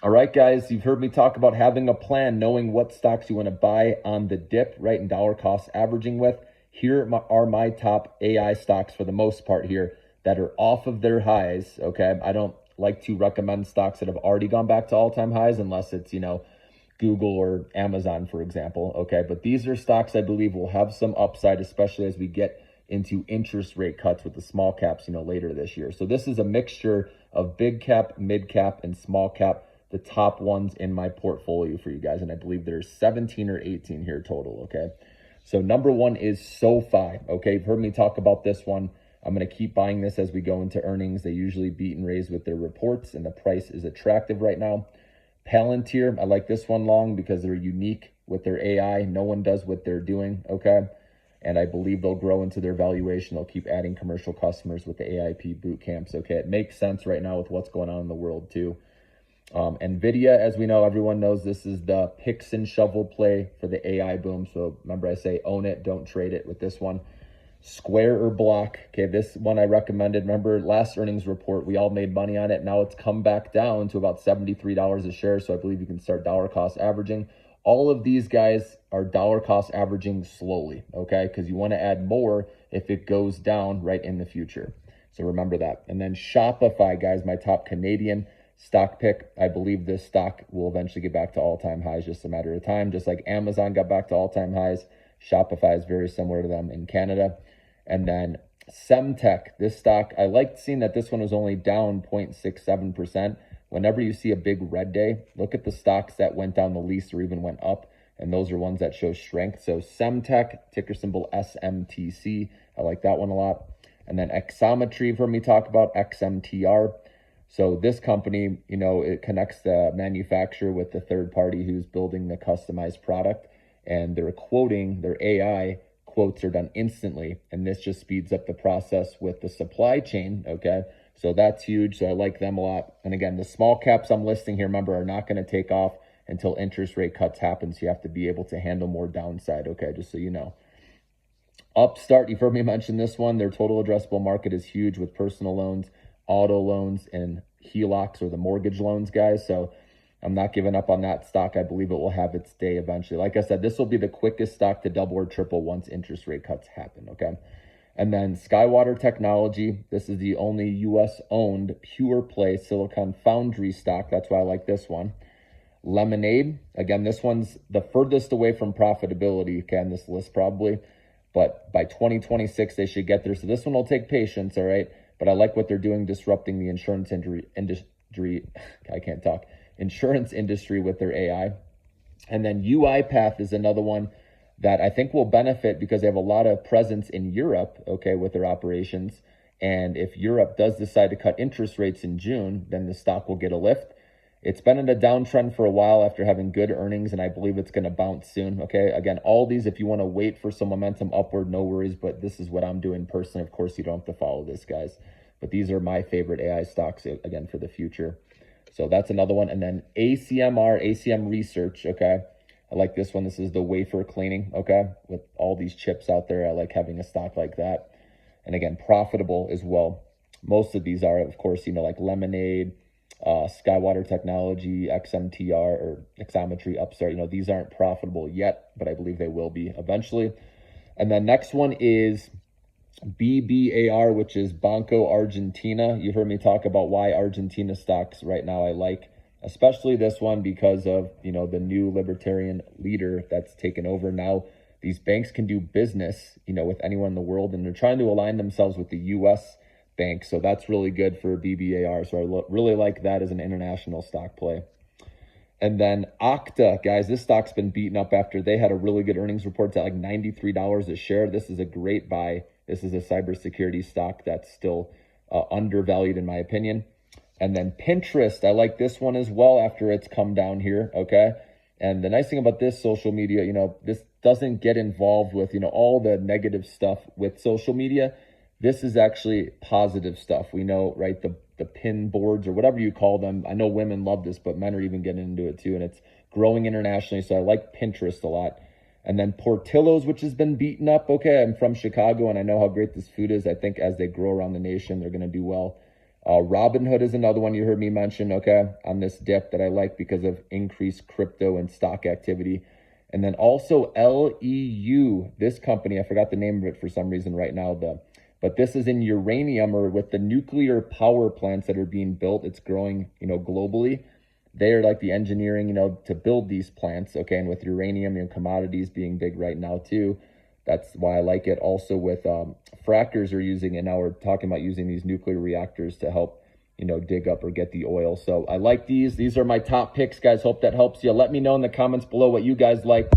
All right, guys, you've heard me talk about having a plan, knowing what stocks you want to buy on the dip, right, and dollar cost averaging with. Here are my top AI stocks for the most part here that are off of their highs, okay? I don't like to recommend stocks that have already gone back to all-time highs unless it's, Google or Amazon, for example, okay? But these are stocks I believe will have some upside, especially as we get into interest rate cuts with the small caps, later this year. So this is a mixture of big cap, mid cap, and small cap, the top ones in my portfolio for you guys. And I believe there's 17 or 18 here total, okay? So number one is SoFi, okay? You've heard me talk about this one. I'm going to keep buying this as we go into earnings. They usually beat and raise with their reports, and the price is attractive right now. Palantir, I like this one long because they're unique with their AI. No one does what they're doing, okay? And I believe they'll grow into their valuation. They'll keep adding commercial customers with the AIP boot camps, okay? It makes sense right now with what's going on in the world too. NVIDIA, as we know, everyone knows this is the picks and shovel play for the AI boom. So remember, I say own it, don't trade it with this one. Square or Block. Okay, this one I recommended. Remember last earnings report, we all made money on it. Now it's come back down to about $73 a share. So I believe you can start dollar cost averaging. All of these guys are dollar cost averaging slowly, okay? Because you want to add more if it goes down right in the future. So remember that. And then Shopify, guys, my top Canadian stock pick. I believe this stock will eventually get back to all-time highs, just a matter of time. Just like Amazon got back to all-time highs, Shopify is very similar to them in Canada. And then Semtech, this stock, I liked seeing that this one was only down 0.67%. Whenever you see a big red day, look at the stocks that went down the least or even went up, and those are ones that show strength. So Semtech, ticker symbol SMTC, I like that one a lot. And then Xometry, you've heard me talk about XMTR. So this company, it connects the manufacturer with the third party who's building the customized product, and they're quoting, their AI quotes are done instantly, and this just speeds up the process with the supply chain, okay? So that's huge, so I like them a lot. And again, the small caps I'm listing here, remember, are not going to take off until interest rate cuts happen, so you have to be able to handle more downside, okay, just so you know. Upstart, you've heard me mention this one. Their total addressable market is huge with personal loans, auto loans, and HELOCs, or the mortgage loans, guys. So I'm not giving up on that stock. I believe it will have its day eventually. Like I said, this will be the quickest stock to double or triple once interest rate cuts happen, okay? And then Skywater Technology. This is the only U.S.-owned pure play silicon foundry stock. That's why I like this one. Lemonade. Again, this one's the furthest away from profitability, okay, on this list probably. But by 2026, they should get there. So this one will take patience, all right? But I like what they're doing, disrupting the insurance industry. I can't talk. Insurance industry with their AI. And then UiPath is another one that I think will benefit because they have a lot of presence in Europe, okay, with their operations. And if Europe does decide to cut interest rates in June, then the stock will get a lift. It's been in a downtrend for a while after having good earnings, and I believe it's going to bounce soon, okay? Again, all these, if you want to wait for some momentum upward, no worries, but this is what I'm doing personally. Of course, you don't have to follow this, guys. But these are my favorite AI stocks, again, for the future. So that's another one. And then ACM Research, okay? I like this one. This is the wafer cleaning, okay? With all these chips out there, I like having a stock like that. And again, profitable as well. Most of these are, of course, like Lemonade, Skywater Technology, XMTR, or Xometry, Upstart. These aren't profitable yet, but I believe they will be eventually. And then next one is BBAR, which is Banco Argentina. You've heard me talk about why Argentina stocks right now I like, especially this one because of, the new libertarian leader that's taken over. Now these banks can do business, with anyone in the world, and they're trying to align themselves with the U.S. bank. So that's really good for BBAR. So I really like that as an international stock play. And then Okta, guys, this stock's been beaten up after they had a really good earnings report at like $93 a share. This is a great buy. This is a cybersecurity stock that's still undervalued in my opinion. And then Pinterest, I like this one as well after it's come down here, okay? And the nice thing about this social media, this doesn't get involved with, all the negative stuff with social media. This is actually positive stuff. We know, right, the pin boards or whatever you call them. I know women love this, but men are even getting into it too, and it's growing internationally. So I like Pinterest a lot. And then Portillo's, which has been beaten up. Okay, I'm from Chicago, and I know how great this food is. I think as they grow around the nation, they're going to do well. Robinhood is another one you heard me mention, okay, on this dip that I like because of increased crypto and stock activity. And then also LEU, this company, I forgot the name of it for some reason right now, but this is in uranium, or with the nuclear power plants that are being built. It's growing, globally. They're like the engineering, to build these plants, okay, and with uranium and commodities being big right now too. That's why I like it. Also with frackers are using it now. We're talking about using these nuclear reactors to help, dig up or get the oil. So I like these. These are my top picks, guys. Hope that helps you. Let me know in the comments below what you guys like.